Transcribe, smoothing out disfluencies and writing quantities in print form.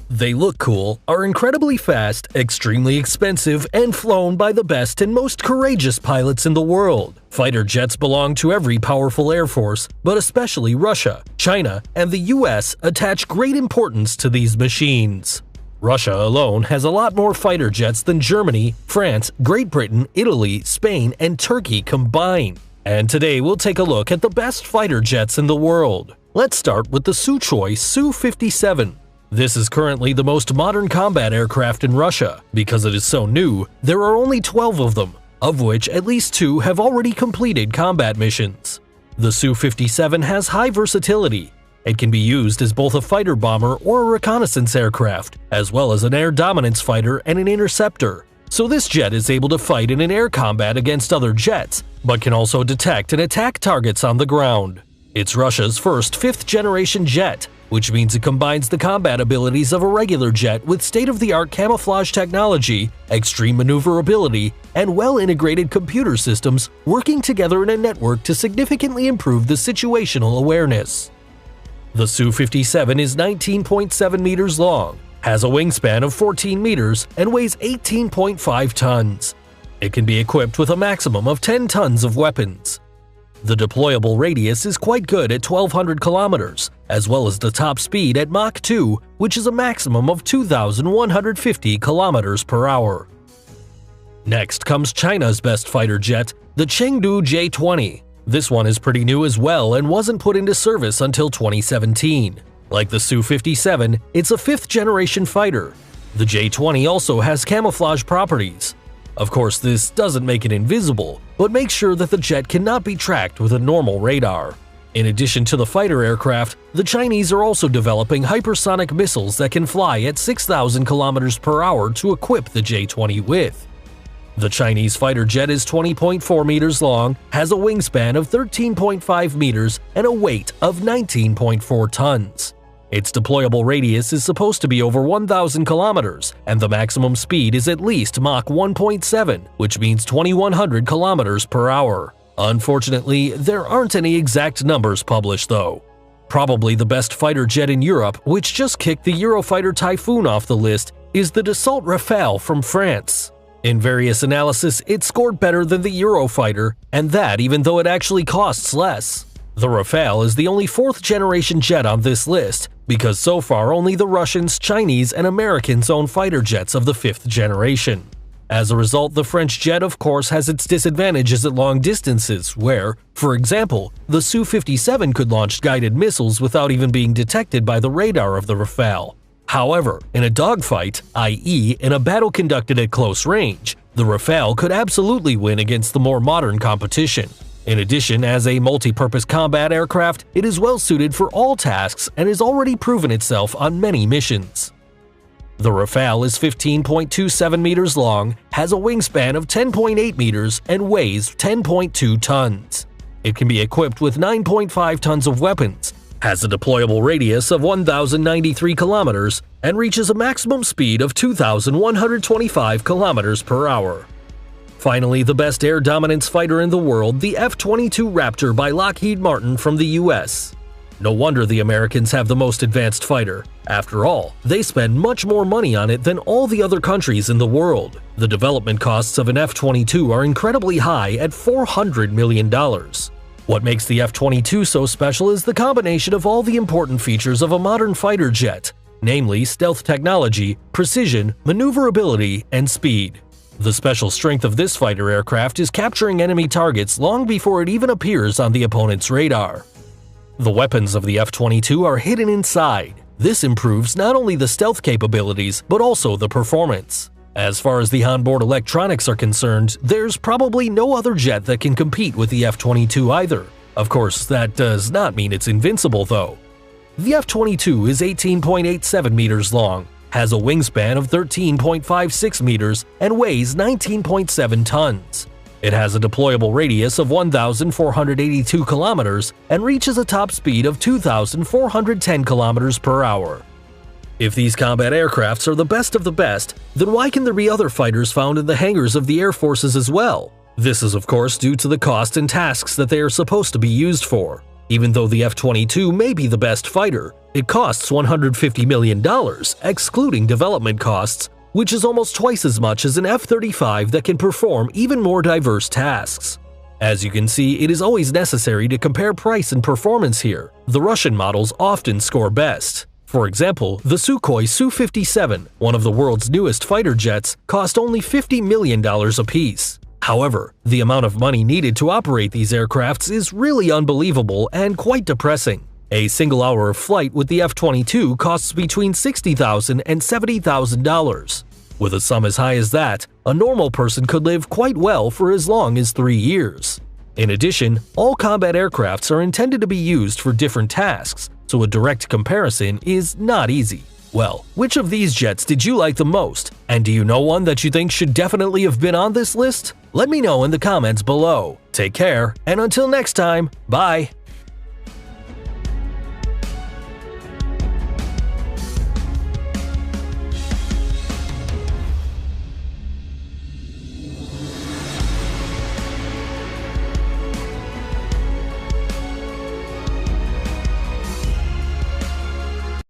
They look cool, are incredibly fast, extremely expensive, and flown by the best and most courageous pilots in the world. Fighter jets belong to every powerful air force, but especially Russia, China, and the US attach great importance to these machines. Russia alone has a lot more fighter jets than Germany, France, Great Britain, Italy, Spain, and Turkey combined. And today we'll take a look at the best fighter jets in the world. Let's start with the Sukhoi Su-57. This is currently the most modern combat aircraft in Russia. Because it is so new, there are only 12 of them, of which at least 2 have already completed combat missions. The Su-57 has high versatility. It can be used as both a fighter bomber or a reconnaissance aircraft, as well as an air dominance fighter and an interceptor. So this jet is able to fight in an air combat against other jets, but can also detect and attack targets on the ground. It's Russia's first 5th-generation jet, which means it combines the combat abilities of a regular jet with state-of-the-art camouflage technology, extreme maneuverability, and well-integrated computer systems working together in a network to significantly improve the situational awareness. The Su-57 is 19.7 meters long, has a wingspan of 14 meters, and weighs 18.5 tons. It can be equipped with a maximum of 10 tons of weapons. The deployable radius is quite good at 1,200 kilometers, as well as the top speed at Mach 2, which is a maximum of 2,150 kilometers per hour. Next comes China's best fighter jet, the Chengdu J-20. This one is pretty new as well and wasn't put into service until 2017. Like the Su-57, it's a 5th-generation fighter. The J-20 also has camouflage properties. Of course, this doesn't make it invisible, but makes sure that the jet cannot be tracked with a normal radar. In addition to the fighter aircraft, the Chinese are also developing hypersonic missiles that can fly at 6,000 kilometers per hour to equip the J-20 with. The Chinese fighter jet is 20.4 meters long, has a wingspan of 13.5 meters, and a weight of 19.4 tons. Its deployable radius is supposed to be over 1,000 kilometers, and the maximum speed is at least Mach 1.7, which means 2,100 kilometers per hour. Unfortunately, there aren't any exact numbers published though. Probably the best fighter jet in Europe, which just kicked the Eurofighter Typhoon off the list, is the Dassault Rafale from France. In various analysis, it scored better than the Eurofighter, and that even though it actually costs less. The Rafale is the only 4th-generation jet on this list, because so far only the Russians, Chinese, and Americans own fighter jets of the 5th generation. As a result, the French jet of course has its disadvantages at long distances where, for example, the Su-57 could launch guided missiles without even being detected by the radar of the Rafale. However, in a dogfight, i.e. in a battle conducted at close range, the Rafale could absolutely win against the more modern competition. In addition, as a multi-purpose combat aircraft, it is well suited for all tasks and has already proven itself on many missions. The Rafale is 15.27 meters long, has a wingspan of 10.8 meters, and weighs 10.2 tons. It can be equipped with 9.5 tons of weapons, has a deployable radius of 1,093 kilometers, and reaches a maximum speed of 2,125 kilometers per hour. Finally, the best air dominance fighter in the world, the F-22 Raptor by Lockheed Martin from the US. No wonder the Americans have the most advanced fighter. After all, they spend much more money on it than all the other countries in the world. The development costs of an F-22 are incredibly high at $400 million. What makes the F-22 so special is the combination of all the important features of a modern fighter jet, namely stealth technology, precision, maneuverability, and speed. The special strength of this fighter aircraft is capturing enemy targets long before it even appears on the opponent's radar. The weapons of the F-22 are hidden inside. This improves not only the stealth capabilities, but also the performance. As far as the onboard electronics are concerned, there's probably no other jet that can compete with the F-22 either. Of course, that does not mean it's invincible though. The F-22 is 18.87 meters long, has a wingspan of 13.56 meters, and weighs 19.7 tons. It has a deployable radius of 1,482 kilometers and reaches a top speed of 2,410 kilometers per hour. If these combat aircrafts are the best of the best, then why can there be other fighters found in the hangars of the air forces as well? This is of course due to the cost and tasks that they are supposed to be used for. Even though the F-22 may be the best fighter, it costs $150 million, excluding development costs, which is almost twice as much as an F-35 that can perform even more diverse tasks. As you can see, it is always necessary to compare price and performance here. The Russian models often score best. For example, the Sukhoi Su-57, one of the world's newest fighter jets, cost only $50 million apiece. However, the amount of money needed to operate these aircrafts is really unbelievable and quite depressing. A single hour of flight with the F-22 costs between $60,000 and $70,000. With a sum as high as that, a normal person could live quite well for as long as 3 years. In addition, all combat aircrafts are intended to be used for different tasks, so a direct comparison is not easy. Well, which of these jets did you like the most? And do you know one that you think should definitely have been on this list? Let me know in the comments below. Take care, and until next time, bye!